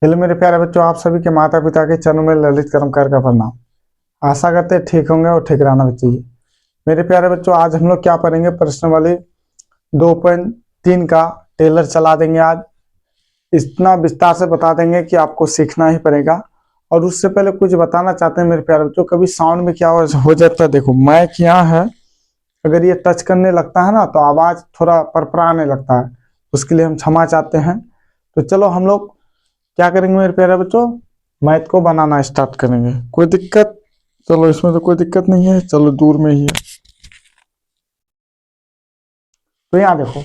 Hello मेरे प्यारे बच्चों, आप सभी के माता पिता के चरणों में ललित कर्मकार का प्रणाम। आशा करते हैं ठीक होंगे और ठीक रहना भी चाहिए। मेरे प्यारे बच्चों, आज हम लोग क्या पढ़ेंगे, प्रश्नावली 2.3 का टेलर चला देंगे। आज इतना विस्तार से बता देंगे कि आपको सीखना ही पड़ेगा। और उससे पहले कुछ बताना चाहते हैं मेरे प्यारे बच्चों, कभी साउंड में क्या हो जाता है, देखो माइक यहाँ है, अगर ये टच करने लगता है ना तो आवाज थोड़ा परपराने लगता है, उसके लिए हम क्षमा चाहते हैं। तो चलो हम लोग क्या करेंगे मेरे प्यारे बच्चों, मैथ को बनाना स्टार्ट करेंगे। कोई दिक्कत? चलो इसमें तो कोई दिक्कत नहीं है, चलो दूर में ही है। तो यहाँ देखो,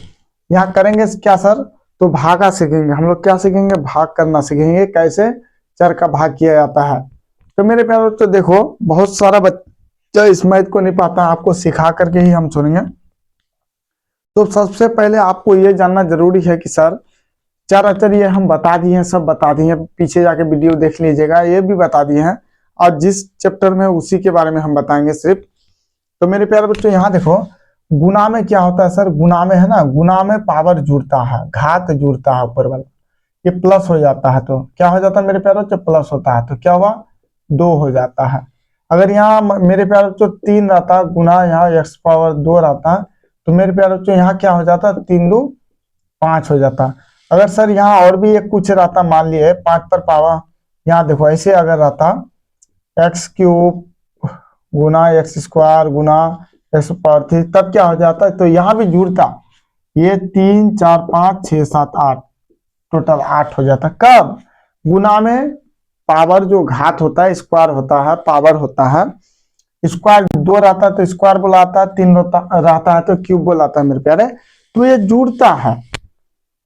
यहाँ करेंगे क्या सर, तो भागा सीखेंगे हम लोग। क्या सीखेंगे? भाग करना सीखेंगे, कैसे चर का भाग किया जाता है। तो मेरे प्यारे बच्चों देखो, बहुत सारा बच्चा इस मैथ को नहीं पाता, आपको सिखा करके ही हम सुनेंगे। तो सबसे पहले आपको ये जानना जरूरी है कि सर चार अचर ये हम बता दिए हैं, सब बता दिए हैं, पीछे जाके वीडियो देख लीजिएगा, ये भी बता दिए हैं। और जिस चैप्टर में उसी के बारे में हम बताएंगे सिर्फ। तो मेरे प्यारे बच्चों यहाँ देखो, गुना में क्या होता है सर, गुना में है ना, गुना में पावर जुड़ता है, घात जुड़ता है ऊपर वाला, ये प्लस हो जाता है। तो क्या हो जाता है मेरे प्यारे बच्चों, प्लस होता है। तो क्या हुआ, 2 हो जाता है। अगर यहाँ मेरे प्यारे बच्चों 3 रहता गुना, यहाँ x पावर 2 रहता, तो मेरे प्यारे बच्चों यहाँ क्या हो जाता, 3 2 5 हो जाता। अगर सर यहाँ और भी एक कुछ रहता, मान लिए 5 पर पावर, यहाँ देखो ऐसे अगर रहता एक्स क्यूब गुना एक्स स्क्वायर गुना एक्स पावर 3, तब क्या हो जाता, तो यहाँ भी जुड़ता, ये 3 4 5 6 7 8, टोटल 8 हो जाता। कब? गुना में पावर जो घात होता है, स्क्वायर होता है, पावर होता है। स्क्वायर 2 रहता है तो स्क्वायर बुलाता है, 3 रहता है तो क्यूब बुलाता है मेरे प्यारे। तो ये जुड़ता है,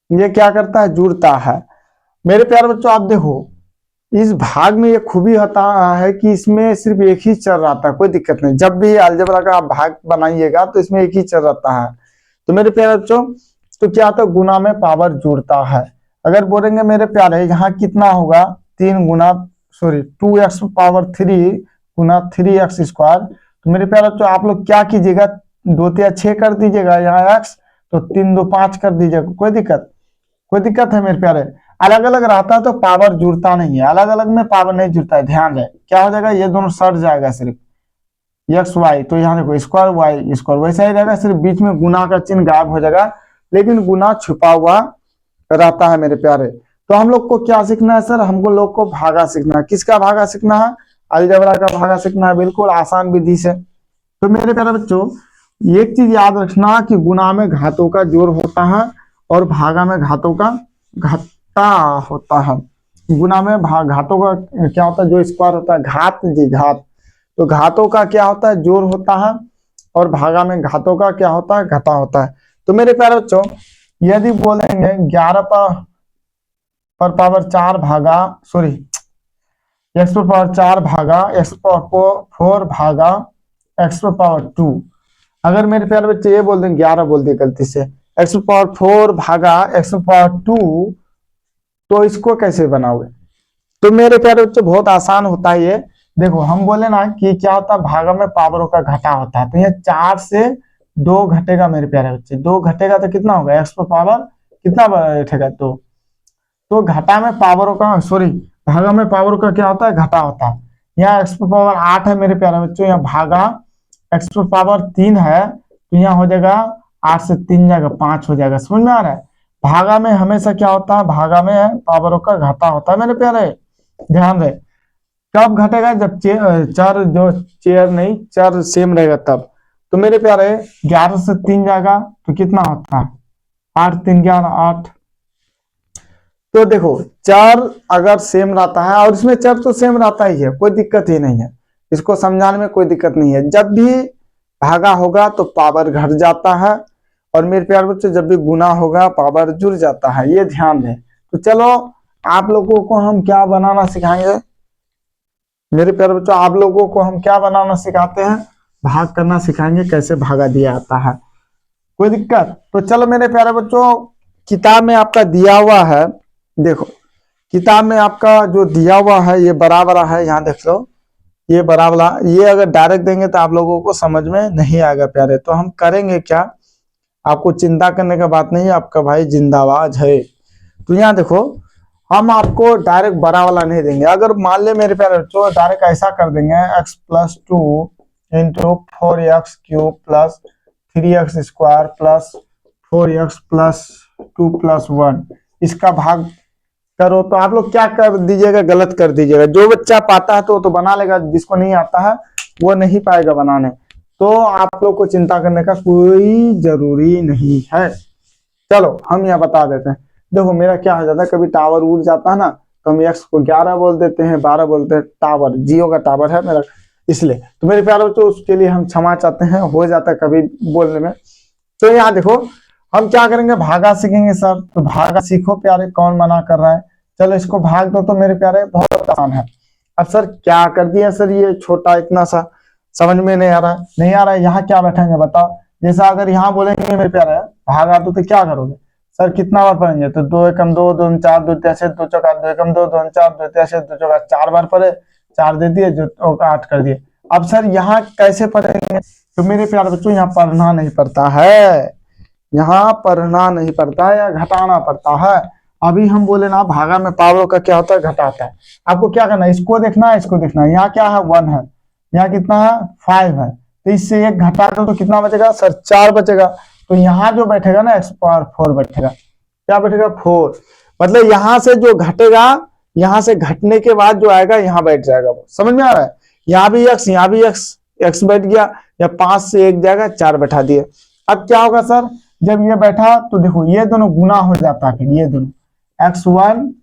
ये क्या करता है, जुड़ता है। मेरे प्यारे बच्चों आप देखो, इस भाग में ये खूबी होता है कि इसमें सिर्फ एक ही चर रहता है, कोई दिक्कत नहीं। जब भी अलजेब्रा का आप भाग बनाइएगा तो इसमें एक ही चर रहता है। तो मेरे प्यारे बच्चों, तो क्या होता है, गुना में पावर जुड़ता है। अगर बोलेंगे मेरे प्यारे यहाँ कितना होगा, 3 गुना 2x पावर 3 गुना 3x स्क्वायर। तो मेरे प्यारे बच्चों आप लोग क्या कीजिएगा, 2 3 6 कर दीजिएगा, यहाँ x तो 3 2 5 कर दीजिएगा। कोई दिक्कत है मेरे प्यारे? अलग अलग रहता है तो पावर जुड़ता नहीं है, अलग अलग में पावर नहीं जुड़ता है, ध्यान रहे। क्या हो जाएगा, ये दोनों सट जाएगा सिर्फ एक्स वाई, तो यहाँ देखो स्क्वायर वाई स्क्वायर वैसा ही रहेगा, सिर्फ बीच में गुना का चिन्ह गायब हो जाएगा, लेकिन गुना छुपा हुआ रहता है मेरे प्यारे। तो हम लोग को क्या सीखना है सर, हमको लोग को भागा सीखना है। किसका भागा सीखना है? अलजेब्रा का भागा सीखना है, बिल्कुल आसान विधि से। तो मेरे प्यारे बच्चों एक चीज याद रखना कि गुना में घातों का जोड़ होता है और भागा में घातों का घटा होता है। गुना में घातों का क्या होता है, जो स्क्वायर होता है, घात जी घात, तो घातों का क्या होता है, जोड़ होता है, और भागा में घातों का क्या होता है, घटा होता है। तो मेरे प्यारे बच्चों यदि बोलेंगे 11 पर पावर 4 भागा एक्स पर पावर 4 भागा एक्स पर 4 भागा एक्स पर पावर 2। अगर मेरे प्यारे बच्चे ये बोल दें, 11 बोल दिए गलती से, एक्स पावर 4 भागा एक्स पावर 2, तो इसको कैसे बनाओगे? तो मेरे प्यारे बच्चों बहुत आसान होता है ये। देखो हम बोले ना कि क्या होता है, भागा में पावरों का घटा होता है, तो ये 4 से 2 घटेगा मेरे प्यारे बच्चे, 2 घटेगा तो कितना होगा, एक्स पर पावर कितना बैठेगा, तो घटा में पावरों का भागा में पावरों का क्या होता है, घटा होता है। यहाँ एक्स पर पावर 8 है मेरे प्यारे बच्चों, यहाँ भागा एक्स पर पावर 3 है, तो यहाँ हो जाएगा 8 से 3 जाएगा 5 हो जाएगा। समझ में आ रहा है? भागा में हमेशा क्या होता है, भागा में पावरों का घाटा होता है मेरे प्यारे, ध्यान रहे। कब घटेगा, जब चर सेम रहेगा तब। तो मेरे प्यारे 11 से 3 जाएगा तो कितना होता है, 8 3 11 8। तो देखो चर अगर सेम रहता है, और इसमें चर तो सेम रहता ही है, कोई दिक्कत ही नहीं है, इसको समझाने में कोई दिक्कत नहीं है। जब भी भागा होगा तो पावर घट जाता है, और मेरे प्यारे बच्चों जब भी गुना होगा पावर जुड़ जाता है, ये ध्यान दें। तो चलो आप लोगों को हम क्या बनाना सिखाएंगे मेरे प्यारे बच्चों, आप लोगों को हम क्या बनाना सिखाते हैं, भाग करना सिखाएंगे, कैसे भागा दिया जाता है। कोई दिक्कत? तो चलो मेरे प्यारे बच्चों किताब में आपका दिया हुआ है, देखो किताब में आपका जो दिया हुआ है ये बराबर है, यहाँ देख लो ये बराबर। ये अगर डायरेक्ट देंगे तो आप लोगों को समझ में नहीं आएगा प्यारे। तो हम करेंगे क्या, आपको चिंता करने का बात नहीं है, आपका भाई जिंदाबाद है। तो यहाँ देखो हम आपको डायरेक्ट बड़ा वाला नहीं देंगे। अगर मान ले मेरे प्यारे बच्चों डायरेक्ट ऐसा कर देंगे x+2 into 4x³ plus 3x² plus 4x+2+1 इसका भाग करो, तो आप लोग क्या कर दीजिएगा, गलत कर दीजिएगा। जो बच्चा पाता है तो बना लेगा, जिसको नहीं आता है वो नहीं पाएगा बनाने। तो आप लोग को चिंता करने का कोई जरूरी नहीं है। चलो हम यहाँ बता देते हैं। देखो मेरा क्या हो जाता है, कभी टावर उड़ जाता है ना, तो हम x को 11 बोल देते हैं, 12 बोलते हैं। टावर जियो का टावर है मेरा, इसलिए तो मेरे प्यारे बच्चों उसके लिए हम क्षमा चाहते हैं, हो जाता है कभी बोलने में। तो यहाँ देखो हम क्या करेंगे, भागा सीखेंगे सर। तो भागा सीखो प्यारे, कौन मना कर रहा है। चलो इसको भाग दो तो मेरे प्यारे बहुत आसान है। अब सर क्या कर दिया सर, ये छोटा इतना सा समझ में नहीं आ रहा है, नहीं आ रहा है। यहाँ क्या बैठेंगे बताओ। जैसा अगर यहाँ बोलेंगे मेरे प्यारे भागा तो क्या करोगे सर, कितना बार पढ़ेंगे, तो 2 एकम 2, 2 4, 2 3 2 चौका 2 एकम 2, 2 4, 2 3 2 चौका 4 बार पढ़े, 4 दे दिए, जो 8 कर दिए। अब सर यहाँ कैसे पढ़ेंगे, तो मेरे प्यारे बच्चों यहाँ पढ़ना नहीं पड़ता है, यहाँ पढ़ना नहीं पड़ता है या घटाना पड़ता है। अभी हम बोले ना भागा में पावरों का क्या होता है, घटाता है। आपको क्या करना है, इसको देखना है, इसको देखना है। यहाँ क्या है 1 है, यहाँ कितना है 5 है, तो इससे 1 घटा दो तो कितना बचेगा सर, 4 बचेगा। तो यहाँ जो बैठेगा ना x⁴ बैठेगा, क्या बैठेगा 4। मतलब यहाँ से जो घटेगा, यहाँ से घटने के बाद जो आएगा यहाँ बैठ जाएगा, वो समझ में आ रहा है। यहाँ भी x, यहाँ भी x बैठ गया, या 5 से 1 जाएगा, 4 बैठा दिए। अब क्या होगा सर, जब ये बैठा तो देखो ये दोनों गुना हो जाता है, फिर ये दोनों x1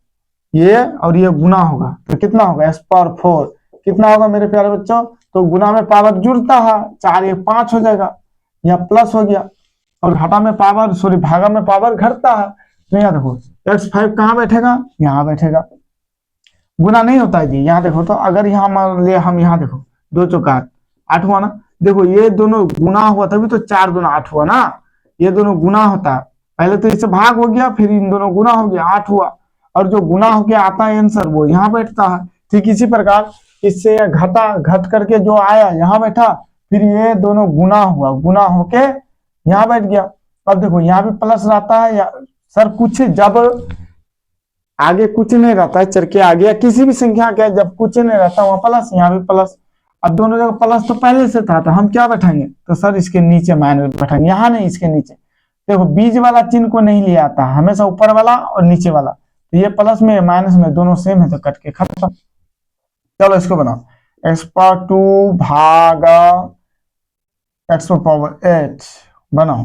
ये और ये गुना होगा, तो कितना होगा x⁴ कितना होगा मेरे प्यारे बच्चों, तो गुना में पावर जुड़ता है, 4 1 5 हो जाएगा, यहाँ प्लस हो गया। और घटा में पावर भागा में पावर घटता है, तो यहाँ देखो x5 कहाँ बैठेगा, यहाँ बैठेगा, गुना नहीं होता है जी। यहाँ देखो तो अगर यहाँ मान लिया हम, यहाँ देखो 2 चौका 8 हुआ ना, देखो ये दोनों गुना हुआ तभी तो 4 दूना 8 हुआ ना, ये दोनों गुना होता है। पहले तो इससे भाग हो गया, फिर इन दोनों गुना हो गया, 8 हुआ, और जो गुना होके आता है आंसर वो यहाँ बैठता है। ठीक इसी प्रकार इससे घट करके जो आया यहाँ बैठा, फिर ये दोनों गुना हुआ, गुना होके यहाँ बैठ गया। अब देखो यहाँ भी प्लस रहता है, या सर कुछ जब आगे कुछ नहीं रहता है, चर के आगे या किसी भी संख्या के जब कुछ नहीं रहता वहां प्लस, यहाँ भी प्लस। अब दोनों जगह प्लस तो पहले से था, तो हम क्या बैठाएंगे, तो सर इसके नीचे माइनस बैठाएंगे, यहाँ नहीं इसके नीचे। देखो बीच वाला चिन्ह को नहीं लिया आता, हमेशा ऊपर वाला और नीचे वाला। तो ये प्लस में माइनस में दोनों सेम है, तो कट के खत्म। चलो इसको बनाओ, x⁴ भागा x⁴ बनाओ।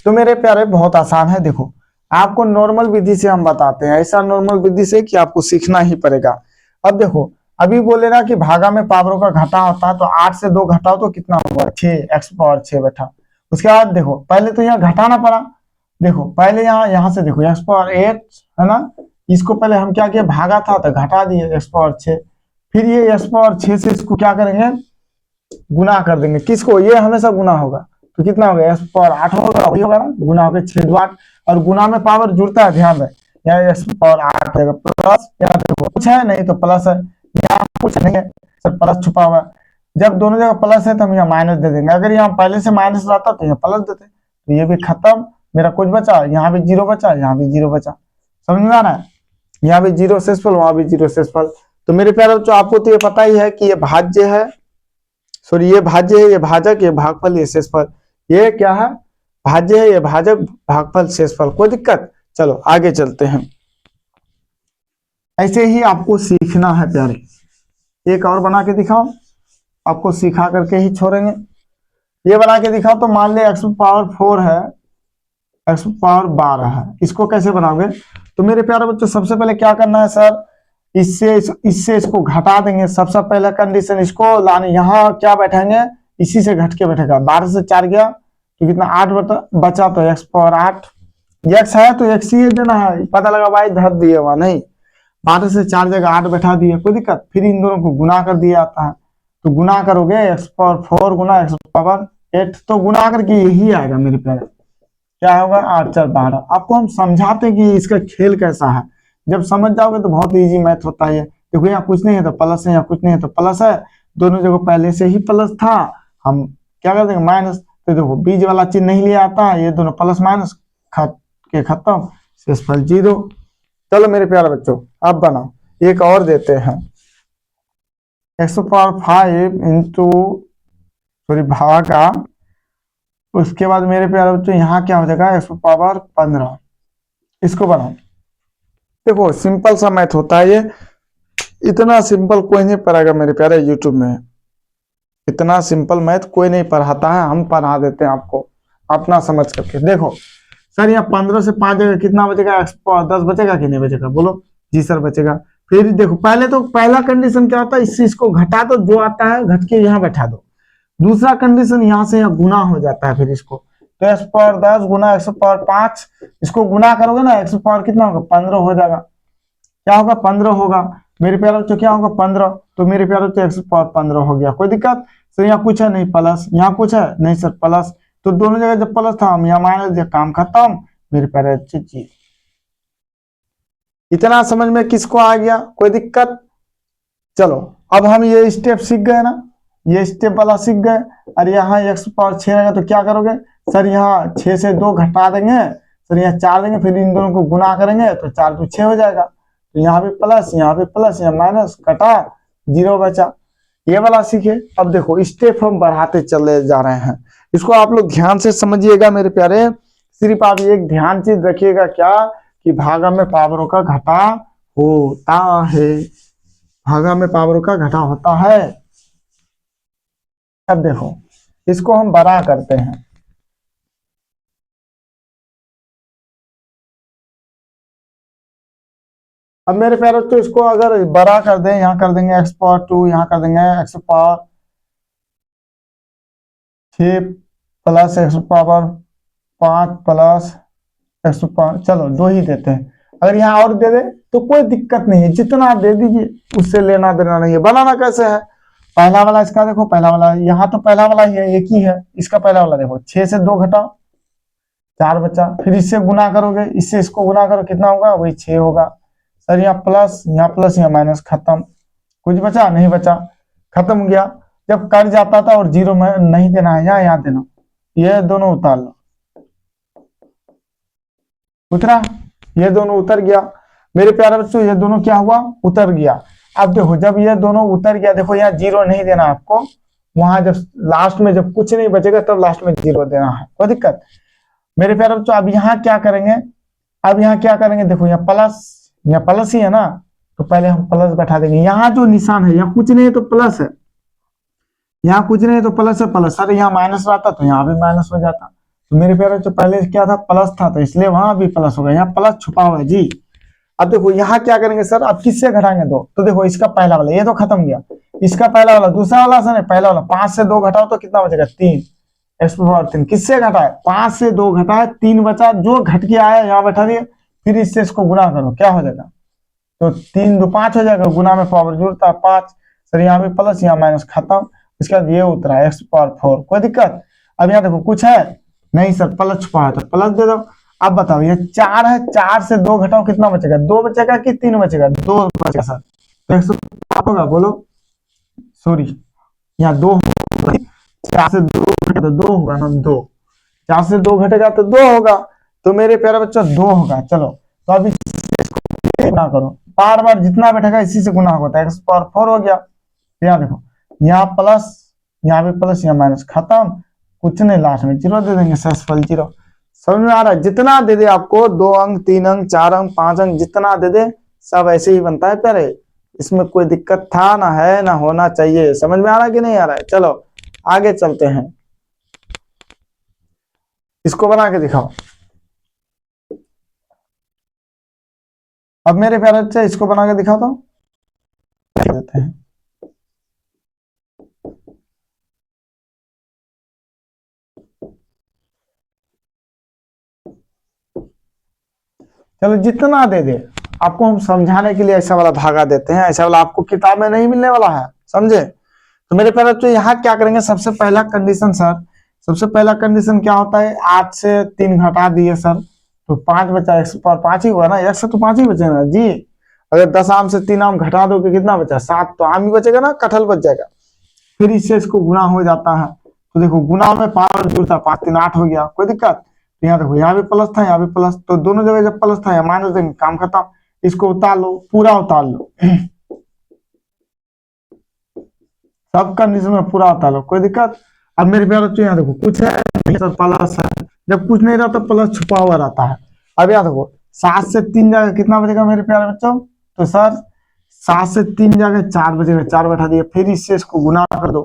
तो मेरे प्यारे बहुत आसान है। देखो आपको नॉर्मल विधि से हम बताते हैं, ऐसा नॉर्मल विधि से कि आपको सीखना ही पड़ेगा। अब देखो अभी बोले ना कि भागा में पावरों का घटा होता है, तो 8 से 2 घटाओ तो कितना होगा 6, x⁴ बैठा। उसके बाद देखो पहले तो यहाँ घटाना पड़ा, देखो पहले यहाँ से देखो x⁴ है ना, इसको पहले हम क्या किया, भागा था तो घटा दिए x⁴, फिर ये x⁴ से इसको क्या करेंगे, गुना कर देंगे। किसको, ये हमेशा गुना होगा, तो कितना होगा x⁴ होगा, वही होगा ना, गुना होगा 6 2 8, और गुना में पावर जुड़ता है, ध्यान रहे। यहाँ x⁴ रहेगा प्लस, यहाँ देखो कुछ है नहीं तो प्लस है, यहाँ कुछ नहीं है सर प्लस छुपा हुआ है। जब दोनों जगह प्लस है तो हम यहाँ माइनस दे देंगे, अगर यहाँ पहले से माइनस रहता तो यहाँ प्लस देते, तो ये भी खत्म, मेरा कुछ बचा, यहाँ भी 0 बचा, यहाँ भी 0 बचा। समझ में आ रहा है, यहाँ भी 0 शेषफल, वहां भी 0 शेषफल। तो मेरे प्यारे बच्चों आपको तो ये पता ही है कि ये भाज्य है, सॉरी ये भाज्य है, ये भाजक, ये भागफल, ये शेषफल। ये क्या है, भाज्य है, ये भाजक, भागफल, शेषफल। कोई दिक्कत, चलो आगे चलते हैं। ऐसे ही आपको सीखना है प्यारे, एक और बना के दिखाओ, आपको सिखा करके ही छोड़ेंगे। ये बना के दिखाओ, तो मान ले x⁴ है, x⁴ है, इसको कैसे बनाओगे। तो मेरे प्यारे बच्चों सबसे पहले क्या करना है सर, इससे इसको घटा देंगे। सबसे पहला कंडीशन इसको लाने, यहाँ क्या बैठेंगे, इसी से घट के बैठेगा। 12 से 4 गया तो कितना 8 बचा, तो x⁴ x है तो x ही देना है, पता लगा भाई धर दिए हुआ नहीं, 12 से 4 जगह 8 बैठा दिए, कोई दिक्कत। फिर इन दोनों को गुना कर दिया जाता है, तो गुना करोगे x⁴ गुना x⁴, तो गुना करके यही आएगा मेरे प्यारे, क्या होगा 8 4 12। आपको हम समझाते कि इसका खेल कैसा है, जब समझ जाओगे तो बहुत इजी मैथ होता है। देखो यहाँ कुछ नहीं है तो प्लस है, यहाँ कुछ नहीं है तो प्लस है, दोनों जगह पहले से ही प्लस था, हम क्या कर देंगे माइनस। तो देखो बीच वाला चिन्ह नहीं लिया आता है, ये दोनों प्लस माइनस खत्म, शेषफल 0। चलो मेरे प्यारे बच्चों, अब बनाओ एक और देते हैं। एक्स पावर 5 इंटू, सॉरी भागा, उसके बाद मेरे प्यारे बच्चों यहाँ क्या हो जाएगा, एक्स पावर 15। इसको बनाओ। देखो सिंपल सा मैथ होता है ये, इतना सिंपल कोई नहीं पढ़ाएगा मेरे प्यारे यूट्यूब में। इतना सिंपल मैथ कोई नहीं पढ़ाता है, हम पढ़ा देते हैं आपको अपना समझ करके। देखो सर यहाँ 15 से 5 जगह कितना बचेगा, 10 बचेगा कि नहीं बचेगा, बोलो। जी सर बचेगा। फिर देखो पहले तो पहला कंडीशन क्या होता है, इस चीज को घटा दो, जो आता है घट के यहाँ बैठा दो। दूसरा कंडीशन यहाँ से यहाँ गुना हो जाता है, फिर इसको तो एक्स पावर 10 गुना एक्स पावर 5, इसको गुना करोगे ना, एक्स पावर कितना होगा, 15 हो जाएगा। क्या होगा, 15 होगा मेरे प्यारे बच्चों, क्या होगा 15। तो मेरे प्यारे बच्चों एक्स पावर 15 हो गया, कोई दिक्कत सर। यहाँ कुछ है नहीं प्लस, यहाँ कुछ है नहीं सर प्लस, तो दोनों जगह जब प्लस था हम यहाँ माइनस दिया, काम खत्म मेरे प्यारे बच्चे जी। इतना समझ में किसको आ गया, कोई दिक्कत। चलो अब हम ये स्टेप सीख गए ना, ये स्टेप वाला सीख गए। और यहाँ एक्स पावर 6 रहेगा तो क्या करोगे सर, यहाँ 6 से 2 घटा देंगे सर, यहाँ 4 देंगे, फिर इन दोनों को गुना करेंगे तो 4 तो 6 हो जाएगा। तो यहाँ भी प्लस, यहाँ भी प्लस, यहाँ माइनस, कटा, 0 बचा। ये वाला सीखे। अब देखो स्टेप हम बढ़ाते चले जा रहे हैं, इसको आप लोग ध्यान से समझिएगा मेरे प्यारे। सिर्फ आप एक ध्यान चीज रखिएगा क्या, कि भागा में पावरों का घटा होता है, भागा में पावरों का घटा होता है। अब देखो इसको हम बड़ा करते हैं। अब मेरे प्यारे तो इसको अगर बड़ा कर दें, यहाँ कर देंगे एक्स पावर 2, यहाँ कर देंगे x power 6 plus x power 5 plus x power, चलो 2 ही देते हैं। अगर यहाँ और दे दे तो कोई दिक्कत नहीं है, जितना आप दे दीजिए उससे लेना देना नहीं है। बनाना कैसे है, पहला वाला इसका देखो, पहला वाला यहाँ तो पहला वाला ही है, एक ही है। इसका पहला वाला देखो, 6 से 2 घटाओ 4 बचा, फिर इससे गुना करोगे, इससे इसको गुना करो, कितना होगा वही 6 होगा सर। यहाँ प्लस, यहाँ माइनस, खत्म। कुछ बचा नहीं बचा, खत्म हो गया। जब कट जाता था और 0 में नहीं देना है, यहाँ देना, ये दोनों उतार लो, उतरा, ये दोनों उतर गया मेरे प्यारे बच्चों, ये दोनों क्या हुआ, उतर गया। अब देखो जब ये दोनों उतर गया, देखो यहाँ 0 नहीं देना आपको, वहां जब लास्ट में जब कुछ नहीं बचेगा तब लास्ट में 0 देना है, कोई दिक्कत मेरे प्यारे बच्चों। अब यहाँ क्या करेंगे, अब यहाँ क्या करेंगे, देखो यहाँ प्लस ही है ना, तो पहले हम प्लस बैठा देंगे। यहाँ जो निशान है, यहाँ कुछ नहीं है तो प्लस है, यहाँ कुछ नहीं है तो प्लस है, प्लस। सर यहाँ माइनस रहता तो यहाँ भी माइनस हो जाता। तो मेरे प्यारे बच्चों पहले क्या था, प्लस था, तो इसलिए वहां भी प्लस होगा, यहाँ प्लस छुपा हुआ है जी। अब देखो यहाँ क्या करेंगे सर, अब किससे घटाएंगे 2, तो देखो इसका पहला वाला ये तो खत्म गया, इसका पहला वाला, दूसरा वाला सर पहला वाला, 5 से 2 घटाओ तो कितना बचेगा 3, एक्स पावर 3 किससे घटाए, 5 से 2 घटाए, 3 बचा, जो घट के आया यहाँ बैठा दिए, फिर इससे इसको गुना करो, क्या हो जाएगा, तो 3 2 5 हो जाएगा, गुना में पावर जुड़ता है 5 सर, यहाँ भी प्लस यहाँ माइनस, खत्म। इसके बाद ये उतरा एक्स पावर 4, कोई दिक्कत। अब यहाँ देखो कुछ है नहीं सर, प्लस छुपा है तो प्लस दे दो। अब बताओ ये 4 है, 4 से 2 घटाओ कितना बचेगा, 2 बचेगा कि 3 बचेगा, 2 बचेगा सर, तो 105 होगा, बोलो सॉरी यहाँ 2, 4 से 2 घटेगा तो 2 होगा ना, 2, 4 से 2 घटेगा तो 2 होगा, तो मेरे प्यारे बच्चों 2 होगा। चलो तो अभी गुना करो, बार बार जितना बैठेगा इसी से गुना होगा, एक्स पावर 4 हो गया। यहाँ देखो यहाँ प्लस, यहाँ भी प्लस, यहाँ माइनस, खत्म, कुछ नहीं, लास्ट में 0 दे देंगे, सफल 0। समझ में आ रहा है, जितना दे दे आपको, 2 अंक 3 अंक 4 अंक 5 अंक जितना दे दे सब ऐसे ही बनता है प्यारे, इसमें कोई दिक्कत था ना है ना होना चाहिए। समझ में आ रहा है कि नहीं आ रहा है, चलो आगे चलते हैं, इसको बना के दिखाओ। अब मेरे प्यारे बच्चे इसको बना के दिखाओ तो देते हैं। चलो जितना दे दे आपको, हम समझाने के लिए ऐसा वाला धागा देते हैं, ऐसा वाला आपको किताब में नहीं मिलने वाला है, समझे। तो मेरे प्यारे बच्चों यहाँ क्या करेंगे, सबसे पहला कंडीशन सर, सबसे पहला कंडीशन क्या होता है, 8 से 3 घटा दिए सर, तो 5 बचा, एक्स पावर 5 ही हुआ ना, एक से तो 5 ही बचे ना जी। अगर 10 आम से 3 आम घटा दो कितना बचा, 7, तो आम ही बचेगा ना, कटहल बच जाएगा। फिर इससे इसको गुना हो जाता है, तो देखो गुना में पावर जुड़ता है, 5 3 8 हो गया, कोई दिक्कत। यहाँ देखो यहाँ भी प्लस था, यहाँ भी प्लस, तो दोनों जगह जब प्लस था यहाँ माइनस देंगे, काम खत्म। इसको उतार लो, पूरा उतार लो, सब कंडीशन में पूरा उतार लो, कोई दिक्कत। अब मेरे प्यारे बच्चों यहाँ देखो कुछ है नहीं सर प्लस है, जब कुछ नहीं रहता प्लस छुपा हुआ रहता है। अब यहाँ देखो 7 से 3 जाएगा कितना बचेगा मेरे प्यारे बच्चों, तो सर 7 से 3 जाएगा 4 बचेगा, 4 बैठा दिया, फिर इससे इसको गुना कर दो,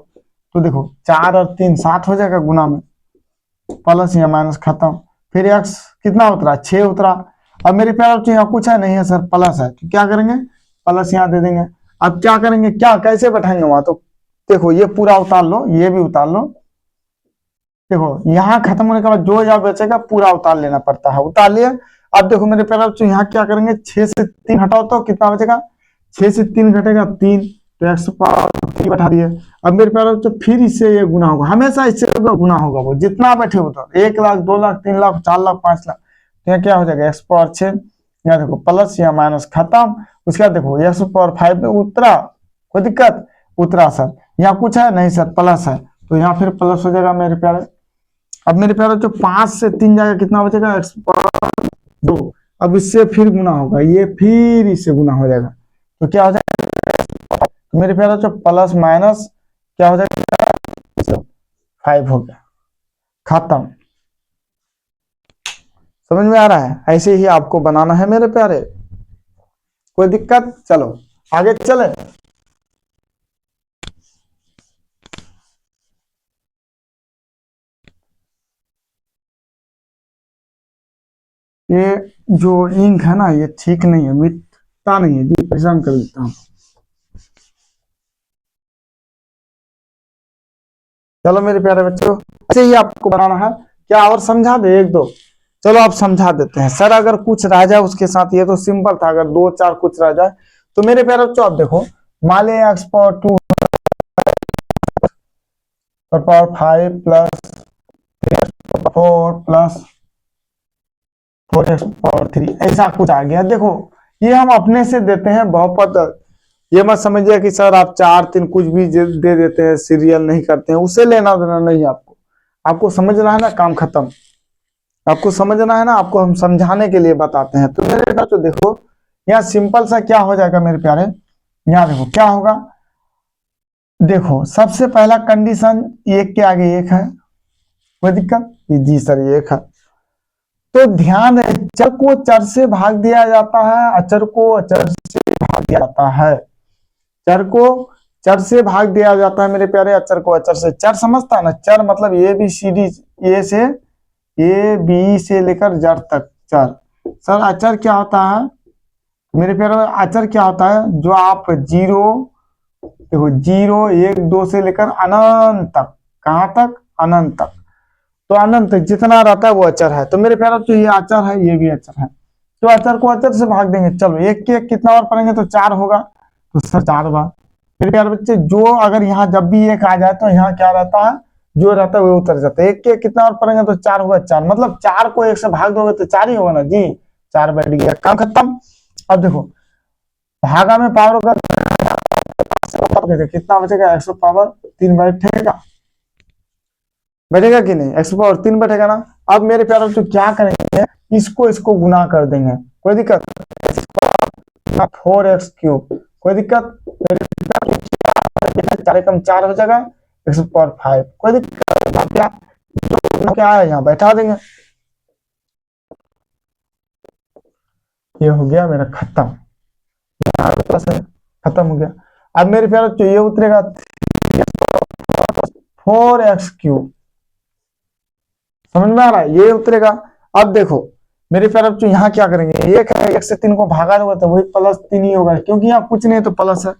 तो देखो 4 और 3 7 हो जाएगा गुना में, प्लस या माइनस खत्म। फिर एक्स कितना उतरा 6 उतरा। अब मेरे प्यारे बच्चों यहाँ कुछ है नहीं है सर प्लस है, तो क्या करेंगे प्लस यहाँ दे देंगे। अब क्या करेंगे, क्या कैसे बैठाएंगे वहां, तो देखो ये पूरा उतार लो, ये भी उतार लो, देखो यहाँ खत्म होने के बाद जो यहाँ बचेगा पूरा उतार लेना पड़ता है, उतार लिया। अब देखो मेरे प्यारे बच्चों यहाँ क्या करेंगे, 6 से 3 हटाओ तो कितना बचेगा, 6 से 3 घटेगा 3, तो एक्स पावर 3 बैठा दिए। अब मेरे प्यारे बच्चों फिर इससे ये गुना होगा, हमेशा इससे गुना होगा, वो जितना बैठे हो तो 1 लाख 2 लाख 3 लाख 4 लाख 5 लाख, तो यहाँ क्या हो जाएगा एक्स पावर 6, यहाँ देखो प्लस या माइनस खत्म। उसके बाद देखो एक्स पावर 5 में उतरा, कोई दिक्कत, उतरा सर, यहाँ कुछ है नहीं सर प्लस है, तो यहाँ फिर प्लस हो जाएगा मेरे प्यारे। अब मेरे प्यारे जो 5 से 3 जाएगा कितना बचेगा एक्स पावर 2, अब इससे फिर गुना होगा, ये फिर इससे गुना हो जाएगा, तो क्या हो जाएगा, तो मेरे प्यारे जो प्लस माइनस क्या हो जाएगा 5 हो गया, खत्म। समझ में आ रहा है, ऐसे ही आपको बनाना है मेरे प्यारे, कोई दिक्कत, चलो आगे चले। ये जो इंक है ना ये ठीक नहीं है, मिटता नहीं है जी, परेशान कर देता हूँ। चलो मेरे प्यारे बच्चों ऐसे ही आपको बनाना है, क्या और समझा दे एक दो, चलो आप समझा देते हैं सर। अगर कुछ रह जाए उसके साथ, ये तो सिंपल था, अगर 2 4 कुछ रह जाए तो मेरे प्यारे बच्चों आप देखो, मान ले x power 2 power 5 plus 4 plus 4x power 3 ऐसा कुछ आ गया। देखो ये हम अपने से देते हैं बहुपद, ये मत समझिए कि सर आप 4 3 कुछ भी दे देते हैं, सीरियल नहीं करते हैं, उससे लेना देना नहीं आपको, आपको समझना है ना, काम खत्म, आपको समझना है ना, आपको हम समझाने के लिए बताते हैं। तो मेरे प्यारे तो देखो यहाँ सिंपल सा क्या हो जाएगा मेरे प्यारे, यहाँ देखो क्या होगा, देखो सबसे पहला कंडीशन एक के आगे एक है, कोई दिक्कत जी सर ये एक है, तो ध्यान है चर को चर से भाग दिया जाता है, अचर को अचर से भाग दिया जाता है, चर को चर से भाग दिया जाता है मेरे प्यारे, अचर को अचर से। चर समझता है ना, चर मतलब A B C D, A B से लेकर जड़ तक चर। सर अचर क्या होता है मेरे प्यारे, अचर क्या होता है, जो आप 0 देखो 0 1 2 से लेकर अनंत तक, कहां तक, अनंत तक, तो अनंत जितना रहता है वो अचर है। तो मेरे प्यारे तो ये अचर है, ये भी अचर है, तो अचर को अचर से भाग देंगे, चलो एक के एक कितना बार पढ़ेंगे, तो 4 होगा, तो सर 4 बार। मेरे प्यारे बच्चे जो अगर यहाँ जब भी एक आ जाए तो यहाँ क्या रहता है, जो रहता है वो उतर जाता है, एक के एक कितना बार पढ़ेंगे तो 4 होगा, 4 मतलब 4 को 1 से भाग दोगे तो 4 ही होगा ना जी, 4 बैठ गया, काम खत्म। अब देखो भागा में पावर होगा, कितना बचेगा 100 पावर 3 बैठेगा, बैठेगा कि नहीं, 100 पावर 3 बैठेगा ना। अब मेरे प्यारे तो क्या करेंगे, इसको गुना कर देंगे, कोई दिक्कत, 4x क्यूब, कोई दिक्कत, मेरे 4 कम 4 हो जाएगा 100 पावर 5, कोई दिक्कत, क्या है यहाँ बैठा देंगे, ये हो गया मेरा खत्म, खत्म हो गया। अब मेरे प्यारे तो ये उतरेगा 4x क्यूब, समझ में आ रहा है, ये उतरेगा। अब देखो मेरे प्यारे बच्चों यहाँ क्या करेंगे, एक है 1 से 3 को भागा दोगे तो वही प्लस 3 ही होगा, क्योंकि यहाँ कुछ नहीं तो प्लस है।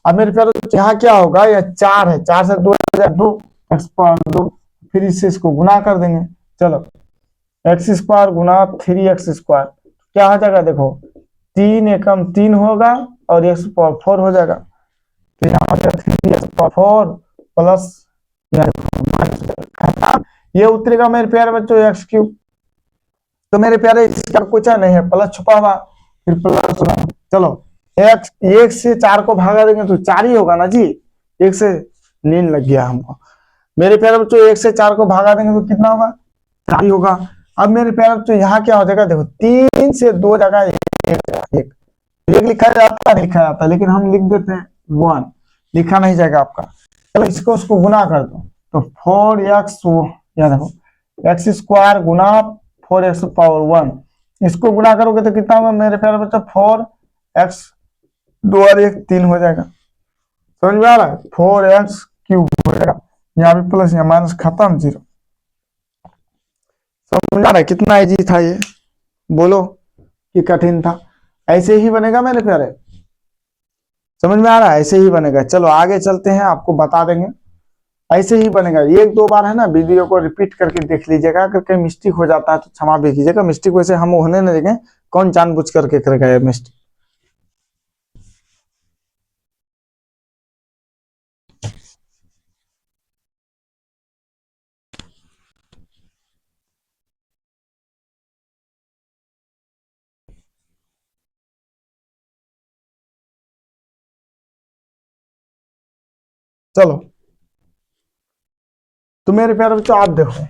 अब मेरे प्यारे बच्चों यहाँ क्या होगा, यह 4 है, 4 से 2 2 एक्स पावर 2, फिर इससे इसको गुना कर देंगे, चलो एक्स स्क्वायर गुना 3x स्क्वायर क्या हो जाएगा, देखो 3 एकम 3 होगा और एक्स पावर 4 हो जाएगा, तो यहाँ 3x पावर 4 प्लस ये उतरेगा मेरे प्यारे बच्चों एक्स क्यूब। तो मेरे प्यारे इसका कुछ नहीं है, प्लस छुपा हुआ, फिर प्लस, चलो एक्स 1 से 4 को भागा देंगे तो 4 ही होगा ना जी, 1 से नींद लग गया हमको, मेरे प्यारे बच्चों 1 से 4 को भागा देंगे तो कितना होगा, 4 ही होगा। अब मेरे प्यारे बच्चों यहाँ क्या हो जाएगा, देखो 3 से 2 जगह 1, एक लिखा जाता है, नहीं लिखा जाता, लेकिन हम लिख देते हैं 1, लिखा नहीं जाएगा आपका। चलो इसको उसको गुना कर दो, तो 4x, यहाँ देखो एक्स स्क्वायर गुना 4x पावर 1, इसको गुना करोगे तो कितना होगा मेरे प्यारे बच्चा, 4x 2 और 1 3 हो जाएगा। समझ में आ रहा है, 4x क्यूब हो जाएगा, यहाँ भी प्लस यहाँ माइनस, खत्म, 0। समझ में आ रहा है कितना इजी था ये, बोलो कि कठिन था? ऐसे ही बनेगा मेरे प्यारे, समझ में आ रहा है, ऐसे ही बनेगा। चलो आगे चलते हैं, आपको बता देंगे ऐसे ही बनेगा। एक दो बार है ना वीडियो को रिपीट करके देख लीजिएगा, अगर कहीं मिस्टेक हो जाता है तो क्षमा भी कीजिएगा। मिस्टेक वैसे हम होने नहीं देंगे, कौन जानबूझ करके करेगा ये मिस्टेक। चलो तो मेरे प्यारे बच्चों आप देखो,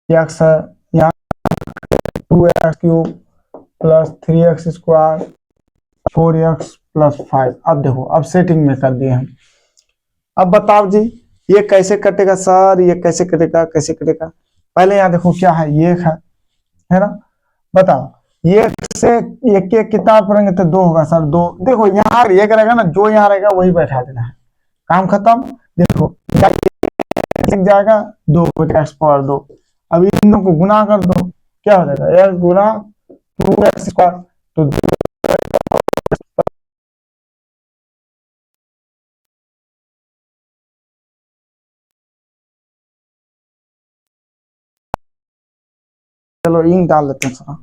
एक्स है यहाँ 2x cube plus 3x square 4x plus 5। अब देखो, अब सेटिंग में कर दिए हम। अब बताओ जी ये कैसे कटेगा सर, ये कैसे कटेगा, कैसे कटेगा? पहले यहाँ देखो क्या है, ये है ना, बताओ ये से एक एक कितना पढ़ेंगे तो 2 होगा सर, 2। देखो यहाँ एक रहेगा ना, जो यहाँ रहेगा वही बैठा देना है, काम खत्म। देखो लिख जाएगा 2 एक्स पावर 2। अब इन दोनों को गुना कर दो, क्या हो जाएगा, एक्स गुना 2x स्क्वायर, तो चलो इंक डाल देते हैं सर।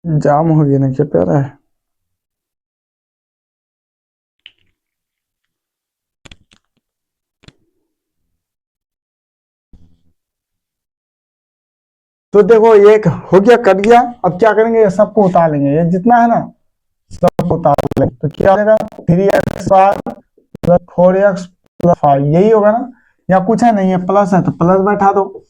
जाम हो गया ना क्या प्यारा है? तो देखो एक हो गया, कट गया। अब क्या करेंगे, ये सबको उतार लेंगे, ये जितना है ना सबको उतार लेंगे, तो क्या आएगा 3x प्लस 4x प्लस 5, यही होगा ना। यहाँ कुछ है नहीं है, प्लस है तो प्लस बैठा दो।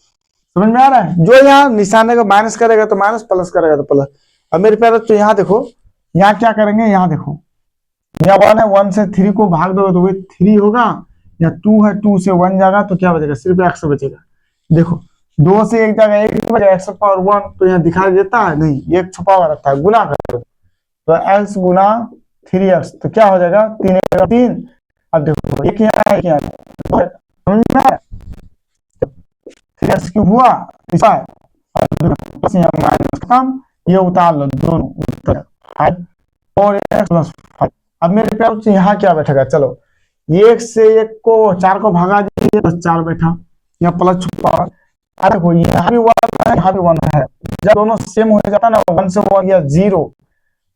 समझ में आ रहा है, जो यहाँ निशाने का माइनस करेगा तो माइनस, प्लस करेगा तो प्लस। अब मेरे प्यारे तो यहाँ देखो, यहाँ क्या करेंगे, यहाँ देखो यहाँ 1 है, 1 से 3 को भाग दोगे तो वही 3 होगा, या 2 है 2 से 1 जाएगा तो क्या बचेगा, सिर्फ x बचेगा। देखो 2 से 1 जाएगा 1 बचेगा, x पावर 1 तो यहाँ दिखाई देता है नहीं, एक छुपा हुआ रहता है, गुना कर दो तो x गुना 3x, तो क्या हो जाएगा 3। अब देखो एक यहाँ एक यहाँ, समझ में आया, 3x क्यूब हुआ, माइनस खत्म, ये उतार लो दोनों उत्तर 4x प्लस 5। अब मेरे प्यार से यहाँ क्या बैठेगा, चलो 1 से 1 को 4 को भागा दीजिए तो 4 बैठा, यहाँ प्लस छुपा। अरे हो यहाँ भी 1 है, यहाँ भी 1 है, जब दोनों सेम हो जाता है ना, 1 से 1 या 0,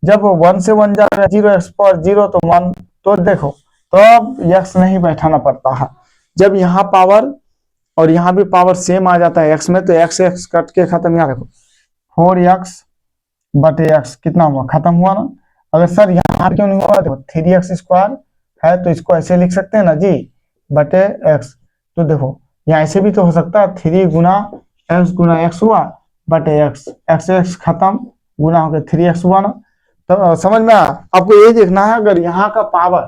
जब 1 से 1 जाएगा 0 x पावर 0 तो 1, तो देखो तो अब x नहीं बैठाना पड़ता है। जब यहाँ पावर और यहाँ भी पावर सेम आ जाता है x में, तो x x कट के खत्म। यहाँ देखो 4x बटे x कितना हुआ, खत्म हुआ ना। अगर सर यहाँ क्यों नहीं हुआ, देखो 3x स्क्वायर है तो इसको ऐसे लिख सकते हैं ना जी, बटे x। तो देखो यहाँ ऐसे भी तो हो सकता है, 3 गुना x हुआ बटे x, x खत्म, गुना हो गया 3x हुआ ना। तो समझ में आया, आपको ये देखना है, अगर यहाँ का पावर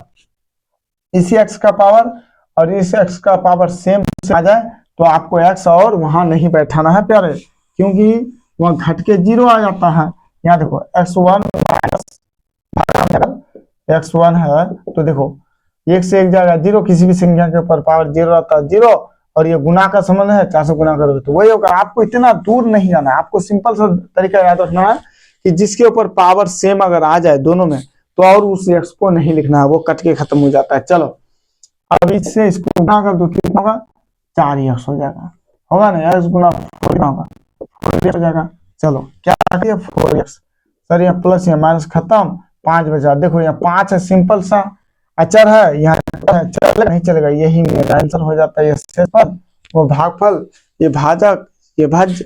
इसी x का पावर और इस x का पावर सेम आ जाए तो आपको x और वहां नहीं बैठाना है प्यारे, क्योंकि वहां घट के 0 आ जाता है। यहाँ देखो x1 x1 है तो देखो 1 से 1 जाएगा 0, किसी भी संख्या के ऊपर पावर 0 रहता है 0, और ये गुना का संबंध है, 4 से गुना करोगे तो वही होगा। आपको इतना दूर नहीं जाना है, आपको सिंपल सा तरीका याद रखना है कि जिसके ऊपर पावर सेम अगर आ जाए दोनों में, तो और उस x को नहीं लिखना है, वो कट के खत्म हो जाता है। चलो अब इससे इसको गुना कर दो, कितना होगा 4x हो जाएगा, होगा ना, x गुना 4 होगा 4x हो जाएगा। चलो क्या 4x, सर यहाँ प्लस यहाँ माइनस खत्म, 5 बचा। देखो यहाँ 5 है, सिंपल सा अचर है, यहाँ चलेगा नहीं चलेगा, यही मेरा आंसर हो जाता है। ये शेषफल, वो भागफल, ये भाजक, ये भाज्य।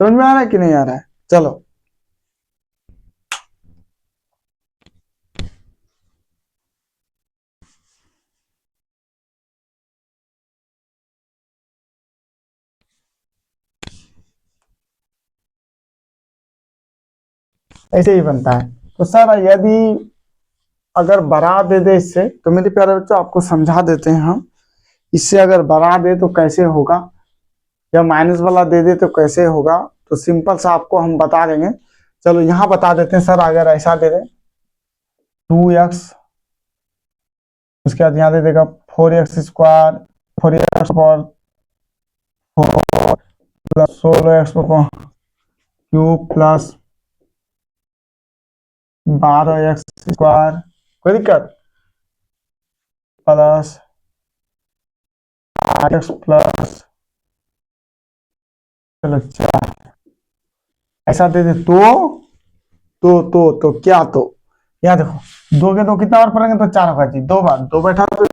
समझ में आ रहा है कि नहीं आ रहा है? चलो ऐसे ही बनता है। तो सर यदि अगर बढ़ा दे दे इससे, तो मेरे प्यारे बच्चों आपको समझा देते हैं हम। इससे अगर बढ़ा दे तो कैसे होगा, या माइनस वाला दे दे तो कैसे होगा, तो सिंपल सा आपको हम बता देंगे। चलो यहाँ बता देते हैं सर। अगर ऐसा दे दे 2x, उसके बाद यहाँ दे देगा 4x², 4x पर 4 प्लस 16x³ प्लस 12x², कोई दिक्कत, प्लस 8x प्लस, चलो 4, ऐसा दे दे तो क्या, तो यहाँ देखो 2 के 2 कितना बार पढ़ेंगे तो 4 होगा जी, 2 बार, 2 बैठा तो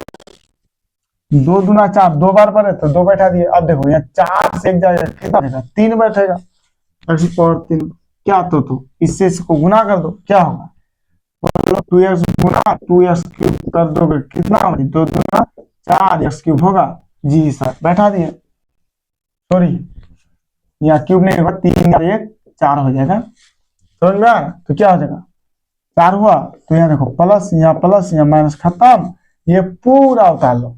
2 दूना 4, 2 बार पढ़े तो 2 बैठा दिए। अब देखो यहाँ 4 से एक जाएगा कितना बैठेगा, 3 बैठेगा, x⁴ क्या, तो इससे इसको गुना कर दो, क्या होगा, 2x गुना 2x³ कर दोगे कितना, 2 दूना 4x³ होगा जी सर, बैठा दिए। सॉरी यहाँ क्यूब नहीं होगा, 3 और 1 4 हो जाएगा, समझ में आया? तो क्या हो जाएगा, 4 हुआ। तो यहाँ देखो प्लस, यहाँ माइनस, खत्म। ये पूरा उतार लो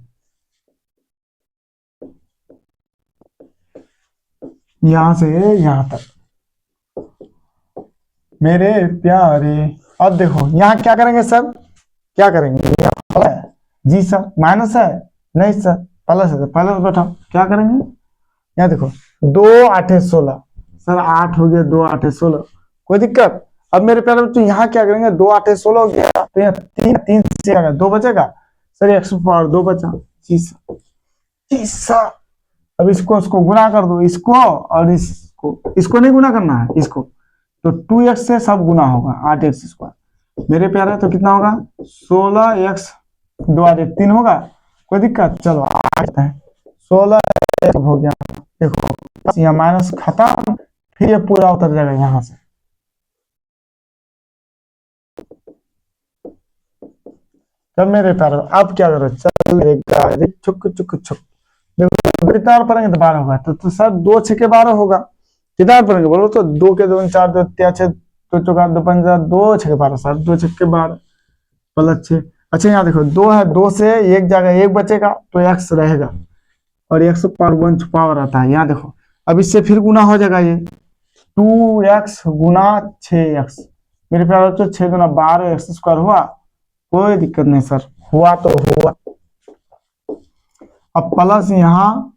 यहां से यहां तक मेरे प्यारे। अब देखो यहाँ क्या करेंगे सर, क्या करेंगे, यहाँ है जी सर, माइनस है नहीं सर, प्लस है, प्लस बैठा, क्या करेंगे, यहाँ देखो 2 8 16 सर, 8 हो गया, 2 8 16, कोई दिक्कत। अब मेरे प्यारे बच्चों यहाँ क्या करेंगे, 2 8 16 हो गया, तो यहाँ 3 से आ गया, 2 बचेगा सर, x⁴ 2 बचा जी सर, जी सर। अब इसको गुना कर दो, इसको और इसको नहीं गुना करना है, इसको तो 2x से सब गुना होगा, 8x², मेरे प्यारे तो कितना होगा, 16x 2 8 3 होगा, कोई दिक्कत। चलो आता है 16 हो गया, देखो यहाँ माइनस खत्म, फिर ये पूरा उतर जाएगा यहाँ से। तब मेरे प्यारे अब क्या करो, चल छुक छुक छुक, देखो कितना और पढ़ेंगे तो 12 होगा, तो सर 2 6 12 होगा, कितना और पढ़ेंगे बोलो तो, 2 के 2 4 2 6 2 चौका 2 पंजा 2 6 12 सर, 2 6 12 प्लस 6। अच्छा यहाँ देखो 2 है, 2 से एक जगह 1 बचेगा तो x रहेगा, और x⁴ छुपा हुआ रहता है, यहाँ देखो। अब इससे फिर गुना हो जाएगा, ये 2x गुना 6x, मेरे प्यारे बच्चों 6 गुना 12x² हुआ, कोई दिक्कत नहीं सर, हुआ तो हुआ। अब प्लस यहाँ,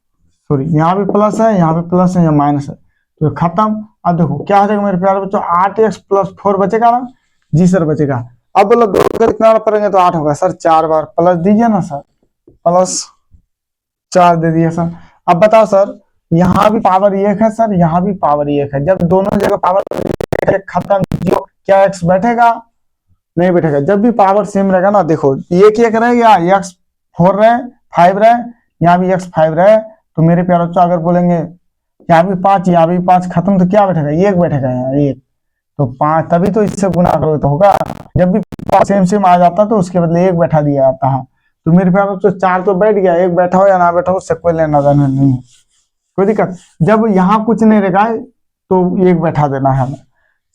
सॉरी यहाँ भी प्लस है, यहाँ भी प्लस है, यहाँ माइनस है, तो खत्म। अब देखो क्या हो जाएगा मेरे प्यारे बच्चों, 8x प्लस 4 बचेगा ना जी सर, बचेगा। अब बोलो 2 का कितना बार पढ़ेंगे तो 8 होगा सर, 4 बार, प्लस दीजिए ना सर, प्लस 4 दे दिए सर। अब बताओ सर, यहाँ भी पावर 1 है सर, यहाँ भी पावर 1 है, जब दोनों जगह पावर खत्म, क्या x बैठेगा, नहीं बैठेगा। जब भी पावर सेम रहेगा ना, देखो 1 1 रहेगा, x4 रहे 5 रहे, यहाँ भी x5 रहे, तो मेरे प्यारे बच्चों अगर बोलेंगे यहाँ भी 5 यहाँ भी 5 खत्म, तो क्या बैठेगा, 1 बैठेगा, यहाँ 1, तो 5, तभी तो इससे गुना करोगे तो होगा। जब भी सेम सेम आ जाता तो उसके बदले 1 बैठा दिया जाता है, तो मेरे प्यारे बच्चों 4 तो बैठ गया, 1 बैठा हो या ना बैठा हो उससे कोई लेना देना नहीं है, कोई दिक्कत। जब यहाँ कुछ नहीं रहेगा तो 1 बैठा देना है हमें।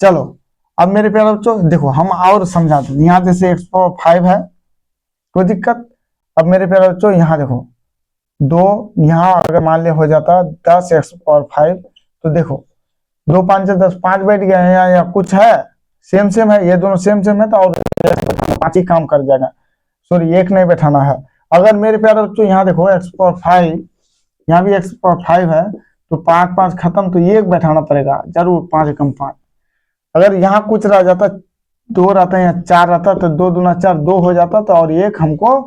चलो अब मेरे प्यारे बच्चों देखो हम और समझाते हैं, यहाँ जैसे x⁴ है, कोई दिक्कत। अब मेरे प्यारे बच्चों यहाँ देखो 2, यहाँ अगर मान लिया हो जाता 10x⁴, तो देखो 2 5 10, 5 बैठ गया है, या कुछ है सेम सेम है, ये दोनों सेम सेम है, तो और 5 ही काम कर जाएगा, सॉरी 1 नहीं बैठाना है। अगर मेरे प्यारे बच्चों यहाँ देखो x⁴, यहाँ भी x⁴ है, तो 5 5 खत्म, तो 1 बैठाना पड़ेगा जरूर, 5 कम 5। अगर यहाँ कुछ रह जाता, 2 रहता है या 4 रहता, तो 2 दूना 4 2 हो जाता, तो और 1 हमको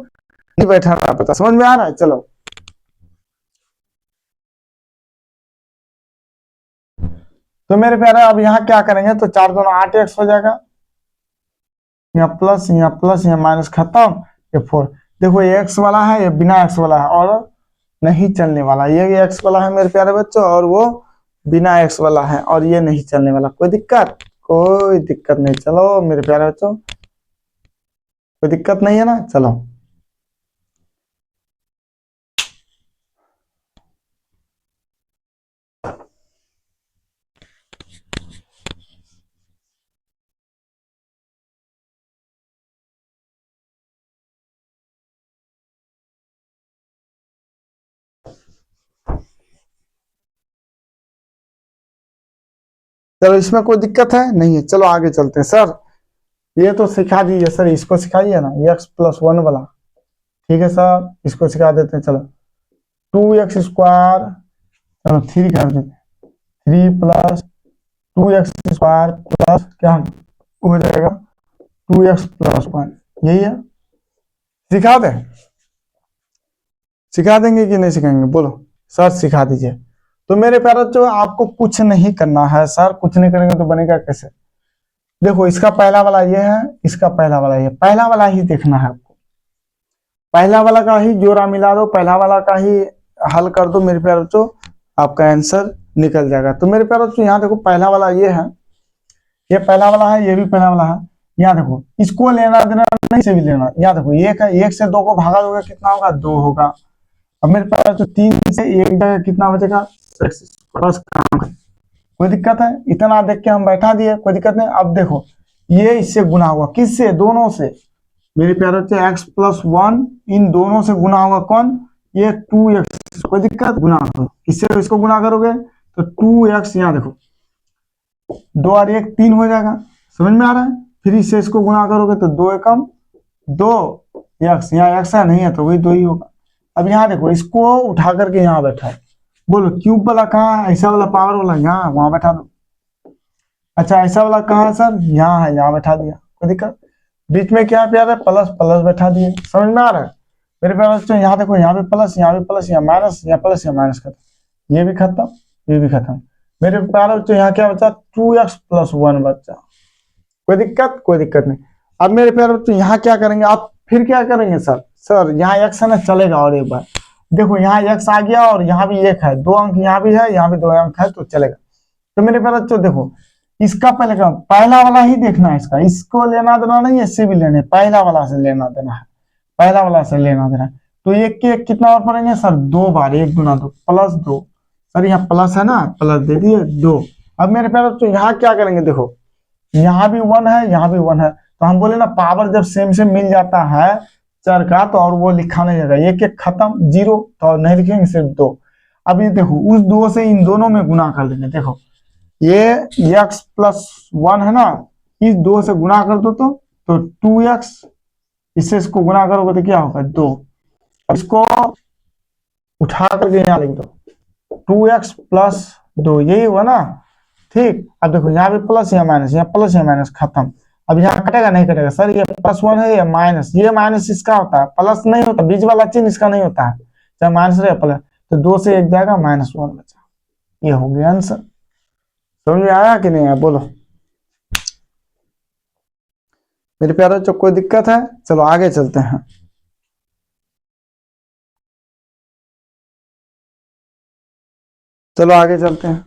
नहीं बैठाना पड़ता, समझ में आ रहा है? चलो तो मेरे प्यारे अब यहाँ क्या करेंगे, तो 4 दूना 8x हो जाएगा, यहाँ प्लस यहाँ माइनस, खत्म, ये 4। देखो ये x वाला है, ये बिना x वाला है, और नहीं चलने वाला, ये x वाला है मेरे प्यारे बच्चों, और वो बिना एक्स वाला है और ये नहीं चलने वाला। कोई दिक्कत? कोई दिक्कत नहीं। चलो मेरे प्यारे बच्चों, कोई दिक्कत नहीं है ना। चलो चलो, इसमें कोई दिक्कत है नहीं है। चलो आगे चलते हैं। सर ये तो सिखा दीजिए सर, इसको सिखाइए ना, x+1 वाला। ठीक है सर, इसको सिखा देते हैं। चलो 2x², चलो 3 कर देते हैं। 3 + 2x² प्लस क्या हो जाएगा, 2x+1। यही है। सिखा दें? सिखा देंगे कि नहीं सिखाएंगे? बोलो सर, सिखा दीजिए। तो मेरे प्यारे बच्चों, आपको कुछ नहीं करना है सर, कुछ नहीं करेंगे तो बनेगा कैसे? देखो, इसका पहला वाला ये है, इसका पहला वाला ये, पहला वाला ही देखना है आपको। पहला वाला का ही जोड़ा मिला दो, पहला वाला का ही हल कर दो मेरे प्यारे बच्चों, आपका आंसर निकल जाएगा। तो मेरे प्यारे बच्चों, यहाँ देखो पहला वाला ये है, ये पहला वाला है, ये भी पहला वाला है। यहाँ देखो, इसको लेना देना नहीं, से भी लेना। यहाँ देखो, एक है, 1 से 2 को भागा दोगे कितना होगा, 2 होगा। अब मेरे पास तो 3 से 1 जगह कितना बचेगा, बस काम कर। कोई दिक्कत है? इतना देख के हम बैठा दिए, कोई दिक्कत नहीं। अब देखो, ये इससे गुना हुआ, किससे, दोनों से। मेरे प्यारे बच्चे, x+1 इन दोनों से गुना होगा कौन, ये 2x। कोई दिक्कत? गुना करो, किससे इसको गुना करोगे तो 2x। यहाँ देखो, 2 और 1 3 हो जाएगा, समझ में आ रहा है। फिर इससे इसको गुना करोगे तो 2 एकम 2x, यहाँ x है नहीं है तो वही 2 ही होगा। अब यहाँ देखो, इसको उठा करके यहाँ बैठा है। बोलो क्यूब वाला कहाँ है, ऐसा वाला पावर वाला यहाँ, वहां बैठा दो। अच्छा, ऐसा वाला कहाँ है सर, यहाँ है, यहाँ बैठा दिया। कोई दिक्कत? बीच में क्या प्यार है, प्लस प्लस बैठा दिए। समझ में आ रहा है मेरे प्यारे बच्चों? यहाँ देखो, यहाँ भी प्लस, यहाँ भी प्लस, यहाँ माइनस, यहाँ प्लस, यहाँ माइनस, खत्म। ये भी खत्म, ये भी खत्म। मेरे प्यारे बच्चों, यहाँ क्या बचा, 2x+1 बचा। कोई दिक्कत? कोई दिक्कत नहीं। अब मेरे प्यारे बच्चों, यहाँ क्या करेंगे आप, फिर क्या करेंगे सर, सर यहाँ x है ना, चलेगा। और एक बार देखो, यहाँ x आ गया और यहाँ भी 1 है, 2 अंक यहाँ भी है, यहाँ भी 2 अंक है, तो चलेगा। तो मेरे प्यारे बच्चों देखो, इसका पहले का पहला वाला ही देखना है, इसको लेना देना नहीं है, इससे भी लेने, पहला वाला से लेना देना है, पहला वाला से लेना देना है। तो 1 के 1 कितना बार पढ़ेंगे सर, 2 बार, 1 गुना 2 +2। सर यहाँ प्लस है ना, प्लस दे दिए 2। अब मेरे प्यारे बच्चों, यहाँ क्या करेंगे, देखो यहाँ भी 1 है, यहाँ भी 1 है, तो हम बोले ना, पावर जब सेम सेम मिल जाता है चर का, तो और वो लिखा नहीं जाएगा, 1 1 खत्म, 0 तो नहीं लिखेंगे, सिर्फ 2। अब ये देखो, उस 2 से इन दोनों में गुना कर देंगे। देखो ये x+1 है ना, इस 2 से गुना कर दो तो 2x, इससे इसको गुना करोगे तो क्या होगा, 2। अब इसको उठा करके यहाँ लिख दो, 2x+2, यही हुआ ना। ठीक, अब देखो, यहाँ भी प्लस, यहाँ माइनस, यहाँ प्लस, यहाँ माइनस, खत्म। अब यहाँ कटेगा नहीं कटेगा सर, ये +1 है, ये माइनस, ये माइनस इसका होता है, प्लस नहीं होता, बीच वाला चिन्ह इसका नहीं होता है, चाहे माइनस रहे प्लस। तो 2 से 1 जाएगा, -1 बचा। ये हो गया आंसर। समझ में आया कि नहीं आया, बोलो मेरे प्यारे बच्चों, कोई दिक्कत है? चलो आगे चलते हैं। चलो आगे चलते हैं।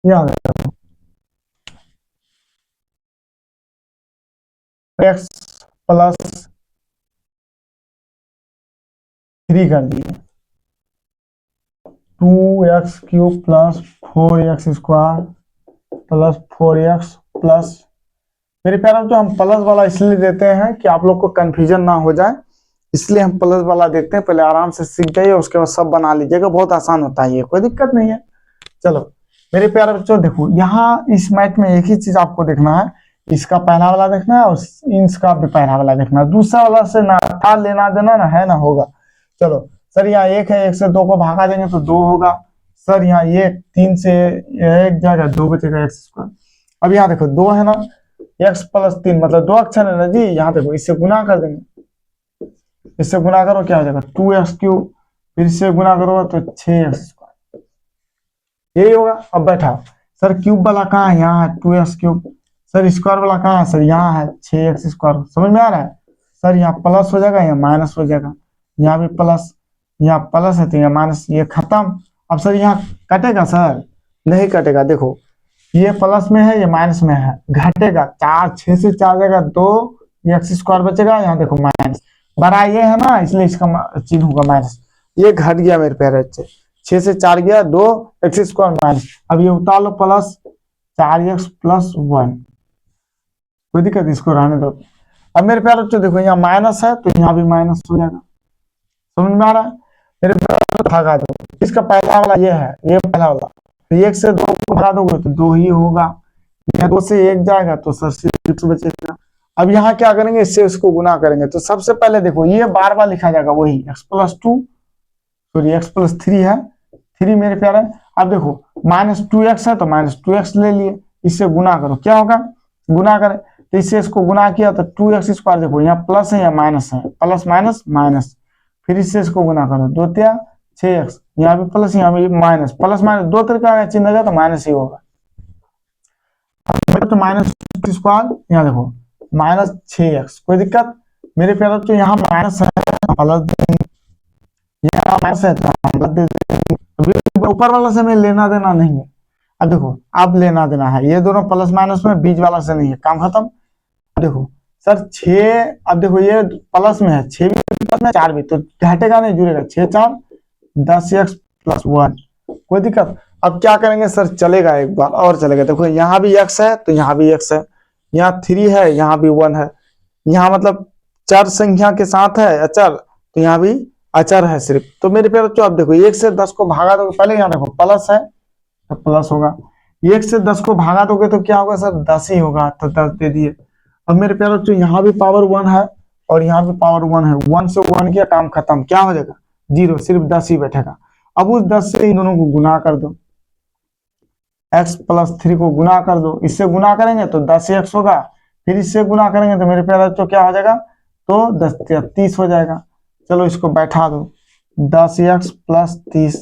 यहाँ x+3 कर दिए, 2x³ + 4x² + 4x प्लस। मेरे प्यारे बच्चों, हम प्लस वाला इसलिए देते हैं कि आप लोग को कंफ्यूजन ना हो जाए, इसलिए हम प्लस वाला देखते हैं। पहले आराम से सीख जाइए, उसके बाद सब बना लीजिएगा, बहुत आसान होता है ये, कोई दिक्कत नहीं है। चलो मेरे प्यारे बच्चों, देखो यहाँ इस मैथ में एक ही चीज आपको देखना है, इसका पहला वाला देखना है और इसका भी पहला वाला देखना है। दूसरा वाला से ना था लेना देना ना है ना होगा। चलो सर, यहाँ 1 है, 1 से 2 को भागा देंगे तो 2 होगा। सर यहाँ ये 3 से 1 जाएगा, 2 बचेगा x²। अब यहाँ देखो 2 है ना, x+3 मतलब 2 अक्षर है ना जी। यहाँ देखो, इससे गुना कर देंगे, इससे गुना करो क्या हो जाएगा, 2x³, फिर से गुना करो तो 6x², यही होगा। अब बैठा सर क्यूब वाला कहाँ है, यहाँ है 2x क्यूब। सर स्क्वायर वाला कहाँ है, सर यहाँ है 6x स्क्वायर। समझ में आ रहा है सर, यहाँ प्लस हो जाएगा, यहाँ माइनस हो जाएगा, यहाँ भी प्लस, यहाँ प्लस है तो यहाँ माइनस, ये खत्म। अब सर यहाँ कटेगा सर, नहीं कटेगा। देखो ये प्लस में है, ये माइनस में है, घटेगा। 6 से 4 जाएगा 2x स्क्वायर बचेगा, यहाँ देखो माइनस, बड़ा ये है ना इसलिए इसका चिन्ह होगा माइनस। ये घट गया मेरे प्यारे बच्चे, 6 से 4 गया 2x स्क्वायर माइनस। अब ये उतार लो प्लस 4x+1, कोई दिक्कत, इसको रहने दो। अब मेरे प्यारे बच्चों देखो यहाँ माइनस है तो यहाँ भी माइनस हो जाएगा। समझ में आ रहा है मेरे प्यारे, भागा दो। इसका पहला वाला ये है, ये पहला वाला, तो 1 से 2 को भागा दोगे तो 2 ही होगा, यहाँ 2 से 1 जाएगा तो सर 6 बचेगा। अब यहाँ क्या करेंगे, इससे इसको गुना करेंगे। तो सबसे पहले देखो ये बार बार लिखा जाएगा वही x+2, सॉरी x+3 है, 3 मेरे प्यारे। अब देखो -2x है तो -2x ले लिए, इससे गुना करो, क्या होगा, गुना करें तो इससे इसको गुना किया तो 2x स्क्वायर, देखो यहाँ प्लस है या माइनस है, प्लस माइनस माइनस, फिर इससे इसको गुना करो, 2 तिया 6x, यहाँ भी प्लस यहाँ भी माइनस, प्लस माइनस 2 तरह का चिन्ह होगा तो माइनस ही होगा। तो -2x, यहाँ देखो -6x, कोई दिक्कत मेरे प्यारे। तो यहाँ माइनस है प्लस, यहाँ माइनस है तो ऊपर वाला से हमें लेना देना नहीं है। अब देखो अब लेना देना है, ये दोनों प्लस माइनस में, बीच वाला से नहीं है, काम खत्म। देखो सर 6, अब देखो ये प्लस में है, 6 भी प्लस में 4 भी, तो घटेगा नहीं, जुड़ेगा, 6×4 10x+1, कोई दिक्कत। अब क्या करेंगे सर, चलेगा एक बार और चलेगा। देखो यहाँ भी x है तो यहाँ भी x है, यहाँ 3 है यहाँ भी 1 है, यहाँ मतलब चर संख्या के साथ है अचर, तो यहाँ भी अचर है सिर्फ। तो मेरे प्यारे बच्चों आप देखो 1 से 10 को भागा दोगे, पहले यहाँ देखो प्लस है तो प्लस होगा, 1 से 10 को भागा दोगे तो क्या होगा सर, 10 ही होगा, तो 10 दे दिए। अब मेरे प्यारे बच्चों यहाँ भी पावर 1 है और यहाँ भी पावर 1 है, 1 से 1 किया, काम खत्म, क्या हो जाएगा 0, सिर्फ 10 ही बैठेगा। अब उस 10 से इन दोनों को गुना कर दो, x+3 को गुना कर दो, इससे गुना करेंगे तो 10x होगा, फिर इससे गुना करेंगे तो मेरे प्यारे बच्चों क्या हो जाएगा, तो 10×30 हो जाएगा। चलो इसको बैठा दो, 10x+30।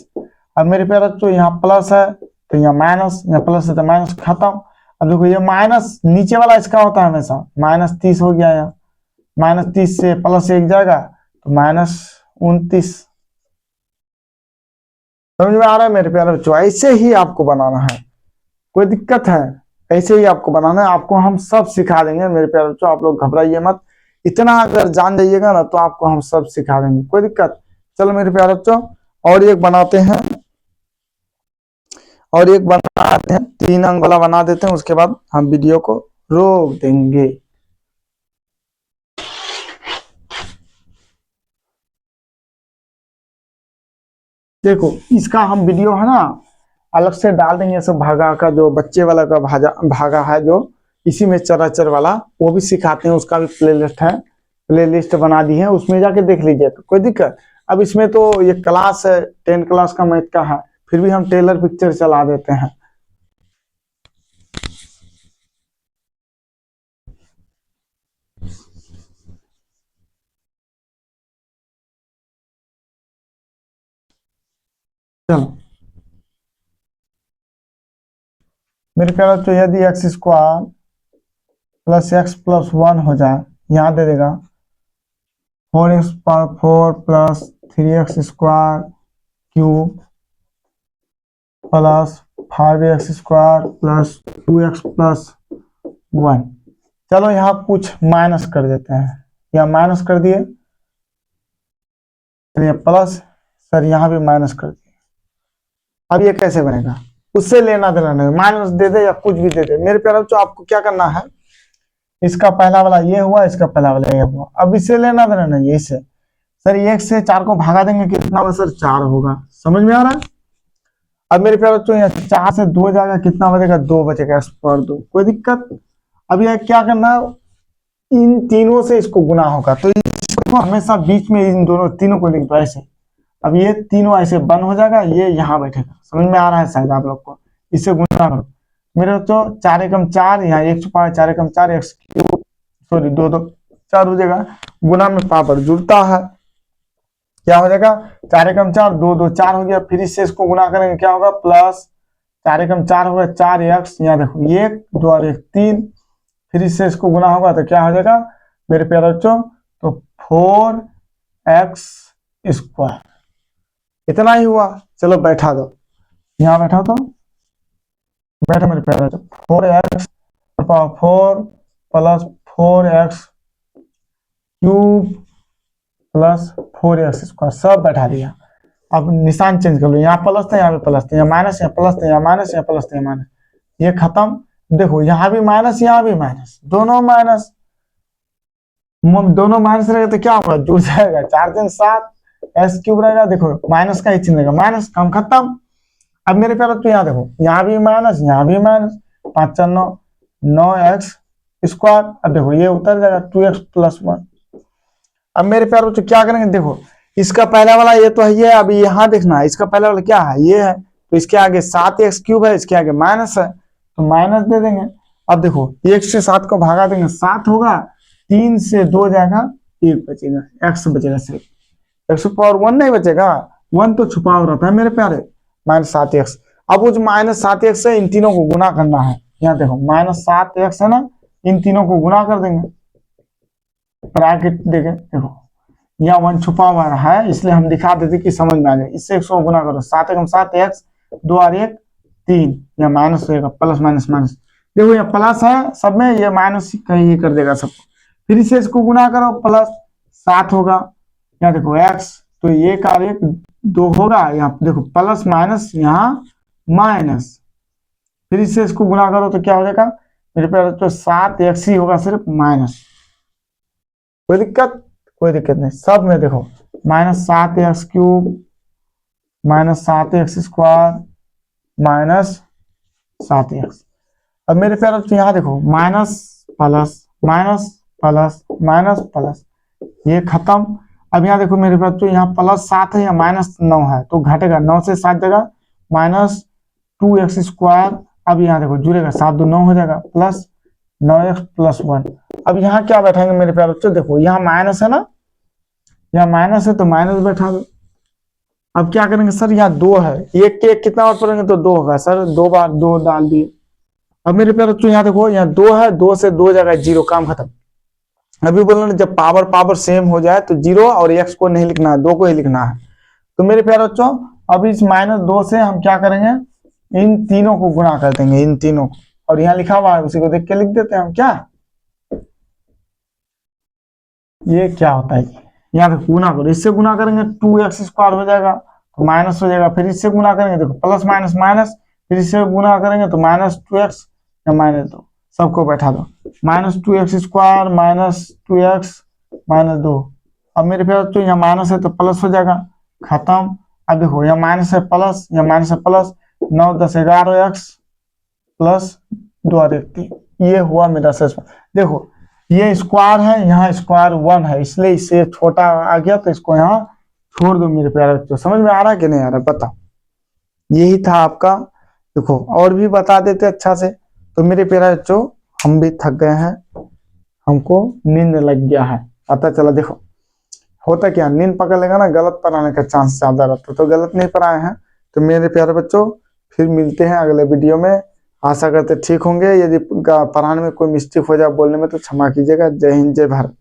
अब मेरे प्यारे बच्चों यहाँ प्लस है तो यहाँ माइनस, यहाँ प्लस है तो माइनस, खत्म। अब देखो ये माइनस नीचे वाला इसका होता है हमेशा, -30 हो गया, यहाँ -30 से +1 जाएगा तो -29। समझ में आ रहा है मेरे प्यारे बच्चों, ऐसे ही आपको बनाना है, कोई दिक्कत है, ऐसे ही आपको बनाना है, आपको हम सब सिखा देंगे मेरे प्यारे बच्चों, आप लोग घबराइए मत, इतना अगर जान जाइएगा ना तो आपको हम सब सिखा देंगे, कोई दिक्कत। चलो मेरे प्यारे बच्चों और एक बनाते हैं, और एक बनाते हैं, 3 अंक वाला बना देते हैं, उसके बाद हम वीडियो को रोक देंगे। देखो इसका हम वीडियो है ना अलग से डाल देंगे, सब भागा का, जो बच्चे वाला का भागा है जो इसी में चराचर वाला, वो भी सिखाते हैं, उसका भी प्लेलिस्ट है, प्लेलिस्ट बना दी है, उसमें जाके देख लीजिए, तो कोई दिक्कत। अब इसमें तो ये क्लास है 10 क्लास का मैथ का है, फिर भी हम टेलर पिक्चर चला देते हैं। चलो मेरे ख्याल तो यदि x² + x+1 हो जाए, यहाँ दे देगा 4x⁴ + 3x² cube + 5x² + 2x+1। चलो यहाँ कुछ माइनस कर देते हैं, यहाँ माइनस कर दिए, चलिए प्लस, सर यहाँ भी माइनस कर दिए। अब ये कैसे बनेगा, उससे लेना देना नहीं, माइनस दे दे या कुछ भी दे दे, मेरे प्यारे बच्चों आपको क्या करना है, इसका पहला वाला ये हुआ, इसका पहला वाला ये हुआ, अब इससे लेना देना नहीं, इससे सर 1 से 4 को भागा देंगे, कितना होगा सर, 4 होगा। समझ में आ रहा है। अब मेरे प्यारे बच्चों यहाँ 4 से 2 जाएगा, कितना बचेगा, 2 बचेगा, x/2, कोई दिक्कत। अब यह क्या करना है, इन तीनों से इसको गुना होगा, तो इसको हमेशा बीच में इन दोनों तीनों को लिख दो ऐसे। अब ये तीनों ऐसे बंद हो जाएगा, ये यहाँ बैठेगा। समझ में आ रहा है शायद आप लोग को, इससे गुना करो मेरे बच्चों, 4 एकम 4, यहाँ 1 छुपा है, 4 एकम 4, x³ सॉरी 2 2 4 हो जाएगा, गुना में पावर जुड़ता है, क्या हो जाएगा, 4 एकम 4, 2 2 4 हो गया, फिर इससे इसको गुना करेंगे क्या होगा, 4 एकम 4 होगा, 4x, यहाँ देखो 1 2 और 1 3, फिर इससे इसको गुना होगा तो क्या हो जाएगा मेरे प्यारे बच्चों, तो 4x स्क्वायर, इतना ही हुआ। चलो बैठा दो, यहाँ बैठा दो, बैठो मेरे प्यारे बच्चों, 4x power 4 plus 4x cube plus 4x square, सब बैठा दिया। अब निशान चेंज कर लो, यहाँ प्लस था यहाँ पे प्लस था, यहाँ माइनस, यहाँ प्लस था यहाँ माइनस, यहाँ प्लस था यहाँ माइनस, ये खत्म। देखो यहाँ भी माइनस यहाँ भी माइनस, दोनों माइनस, दोनों माइनस रहेगा तो क्या होगा, जुड़ जाएगा, 4 3 7 एक्स क्यूब रहेगा, देखो माइनस का ही चिन्ह रहेगा, माइनस, काम खत्म। अब मेरे प्यारे तो यहाँ देखो, यहाँ भी माइनस यहाँ भी माइनस, 5 4 9, 9x स्क्वायर, अब देखो ये उतर जाएगा 2x प्लस 1। अब मेरे प्यारे बच्चों क्या करेंगे, देखो इसका पहला वाला ये तो है, ये अभी यहाँ देखना है, इसका पहला वाला क्या है, ये है, तो इसके आगे 7x क्यूब है, इसके आगे माइनस है तो माइनस दे देंगे। अब देखो 1 से 7 को भागा देंगे, 7 होगा, 3 से 2 जाएगा, 1 बचेगा, x बचेगा, सिर्फ x पावर 1 नहीं बचेगा, 1 तो छुपा हो रहता है मेरे प्यारे, -7x। अब वो जो -7x है इन तीनों को गुना करना है, यहाँ देखो -7x है ना, इन तीनों को गुना कर देंगे, ब्रैकेट देके देखो यहाँ 1 छुपा हुआ है, इसलिए हम दिखा देते कि समझ में आ जाए। इससे 100 गुना करो, 7 एकम 7 x, 2 और 1 3, यहाँ माइनस होगा, प्लस माइनस माइनस, देखो यहाँ प्लस है सब में, ये माइनस कहीं कर देगा सबको, फिर इसे इसको गुना करो, प्लस 7 होगा, यहाँ देखो x, तो 1 और 1 2 होगा, यहाँ देखो प्लस माइनस यहाँ माइनस, फिर इससे इसको गुना करो तो क्या हो जाएगा मेरे प्यारे, तो 7x ही होगा, सिर्फ माइनस, कोई दिक्कत, कोई दिक्कत नहीं। सब में देखो -7x cube -7x square -7x। अब मेरे प्यारे तो यहाँ देखो minus plus minus plus minus plus, ये खत्म। अब यहाँ देखो मेरे पास तो यहाँ प्लस 7 है या -9 है, तो घटेगा, 9 से 7 जगह -2x स्क्वायर। अब यहाँ देखो जुड़ेगा, 7 2 9 हो जाएगा, प्लस 9x प्लस 1। अब यहाँ क्या बैठाएंगे मेरे प्यारे बच्चों, देखो यहाँ माइनस है ना, यहाँ माइनस है तो माइनस बैठा दो। अब क्या करेंगे सर, यहाँ 2 है, एक के एक कितना बार पढ़ेंगे तो 2 होगा सर, 2 बार 2 डाल दिए। अब मेरे प्यारे बच्चों यहाँ देखो, यहाँ 2 है, 2 से 2 जगह 0, काम खत्म। अभी बोलना जब पावर सेम हो जाए तो 0 और x को नहीं लिखना है, 2 को ही लिखना है। तो मेरे प्यारे बच्चों अब इस -2 से हम क्या करेंगे, इन तीनों को गुणा कर देंगे, इन तीनों को, और यहाँ लिखा हुआ है उसी को देख के लिख देते हैं हम। क्या ये क्या होता है, यहाँ पे गुना करो, इससे गुना करेंगे 2x स्क्वायर हो जाएगा, तो माइनस हो जाएगा, फिर इससे गुना करेंगे, देखो प्लस माइनस माइनस, फिर इससे गुना करेंगे तो -2x या -2, सबको बैठा दो, -2x स्क्वायर -2x -2। अब मेरे पास तो यहाँ माइनस है तो प्लस हो जाएगा, खत्म। अब देखो यहाँ माइनस है प्लस, यहाँ माइनस है प्लस, 9 10 11x प्लस 2 और 1 3, ये हुआ मेरा सेशन। देखो ये स्क्वायर है, यहाँ स्क्वायर 1 है, इसलिए इससे छोटा आ गया, तो इसको यहाँ छोड़ दो मेरे प्यारे बच्चों। समझ में आ रहा है कि नहीं आ रहा, बताओ। यही था आपका, देखो और भी बता देते अच्छा से। तो मेरे प्यारे बच्चों हम भी थक गए हैं, हमको नींद लग गया है, पता चला। देखो होता क्या, नींद पकड़ लेगा ना, गलत पढ़ाने का चांस ज्यादा रहता, तो गलत नहीं पढ़ाए हैं। तो मेरे प्यारे बच्चों फिर मिलते हैं अगले वीडियो में, आशा करते ठीक होंगे। यदि पढ़ाने में कोई मिस्टेक हो जाए, बोलने में, तो क्षमा कीजिएगा। जय हिंद, जय भारत।